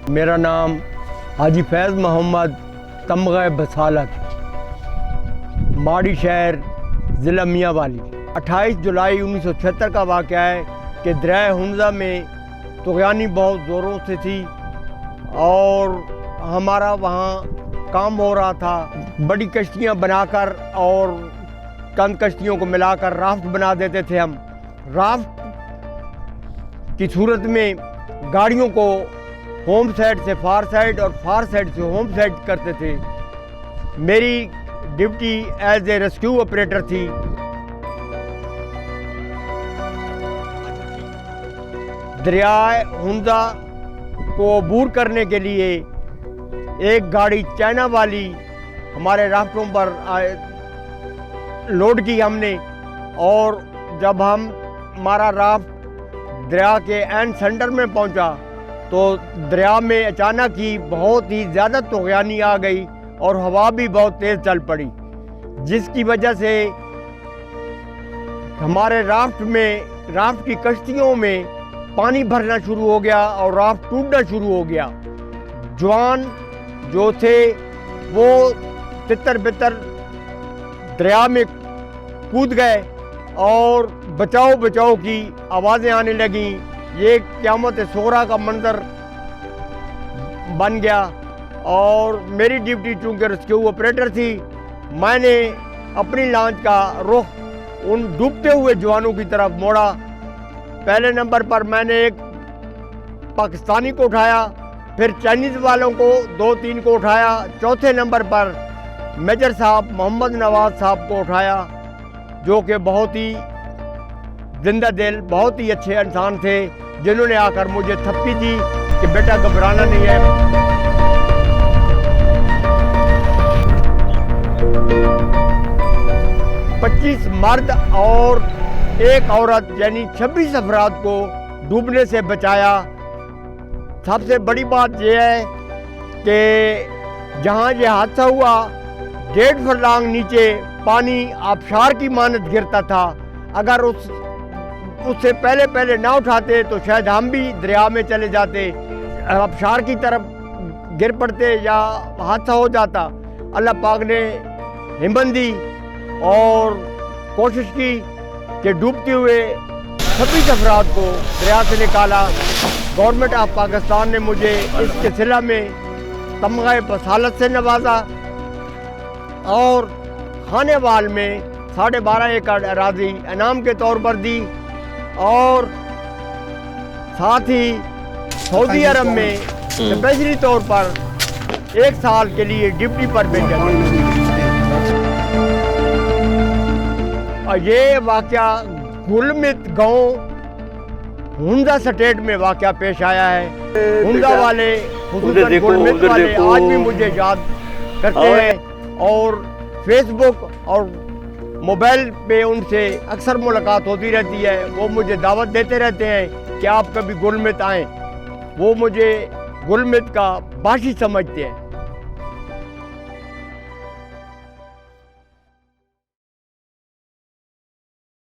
मेरा नाम हाजी फैज़ मोहम्मद तमग़ा बसालत, माड़ी शहर ज़िला मियांवाली। 28 जुलाई 1976 का वाक़या है कि दरिया हुंज़ा में तुग़यानी बहुत ज़ोरों से थी और हमारा वहाँ काम हो रहा था। बड़ी कश्तियाँ बनाकर और चंद कश्तियों को मिलाकर राफ्ट बना देते थे हम। राफ्ट की सूरत में गाड़ियों को होम साइड से फार साइड और फार साइड से होम साइड करते थे। मेरी duty as a rescue operator थी। दरियाए हुंज़ा को अबूर करने के लिए एक गाड़ी चाइना वाली हमारे राफ्टों पर लोड की हमने, और जब हमारा राफ्ट दरिया के एंड सेंटर में पहुंचा तो दरिया में अचानक ही बहुत ही ज़्यादा तुग़यानी आ गई और हवा भी बहुत तेज़ चल पड़ी, जिसकी वजह से हमारे राफ्ट की कश्तियों में पानी भरना शुरू हो गया और राफ्ट टूटना शुरू हो गया। जवान जो थे वो तितर बितर दरिया में कूद गए और बचाओ बचाओ की आवाज़ें आने लगीं। ये क़यामत सोहरा का मंजर बन गया और मेरी ड्यूटी चूँकि रेस्क्यू ऑपरेटर थी, मैंने अपनी लॉन्च का रुख उन डूबते हुए जवानों की तरफ मोड़ा। पहले नंबर पर मैंने एक पाकिस्तानी को उठाया, फिर चाइनीज़ वालों को 2-3 को उठाया, चौथे नंबर पर मेजर साहब मोहम्मद नवाज साहब को उठाया, जो कि बहुत ही जिंदा दिल, बहुत ही अच्छे इंसान थे, जिन्होंने आकर मुझे थप्पी दी कि बेटा घबराना नहीं है। 25 मर्द और एक औरत यानी 26 अफराद को डूबने से बचाया। सबसे बड़ी बात यह है कि जहाँ ये हादसा हुआ 1.5 फुर्लांग नीचे पानी आबशार की मानद गिरता था। अगर उससे पहले ना उठाते तो शायद हम भी दरिया में चले जाते, आबशार की तरफ गिर पड़ते या हादसा हो जाता। अल्लाह पाक ने हिम्मत दी और कोशिश की कि डूबते हुए 26 अफराद को दरिया से निकाला। गवर्नमेंट ऑफ पाकिस्तान ने मुझे इसके सिला में तमग़ा बसालत से नवाजा और खानेवाल में 12.5 एकड़ अराज़ी इनाम के तौर पर दी और साथ ही सऊदी अरब में स्पेशली तौर पर 1 साल के लिए ड्यूटी पर भेजा। और ये वाक़या गुलमित गांव हुंज़ा स्टेट में वाक़या पेश आया है। हुंज़ा वाले खुसूसन गुलमित वाले आज भी मुझे याद करते हैं और फेसबुक और मोबाइल पे उनसे अक्सर मुलाकात होती रहती है। वो मुझे दावत देते रहते हैं कि आप कभी गुलमित आएँ। वो मुझे गुलमित का बाशी समझते हैं।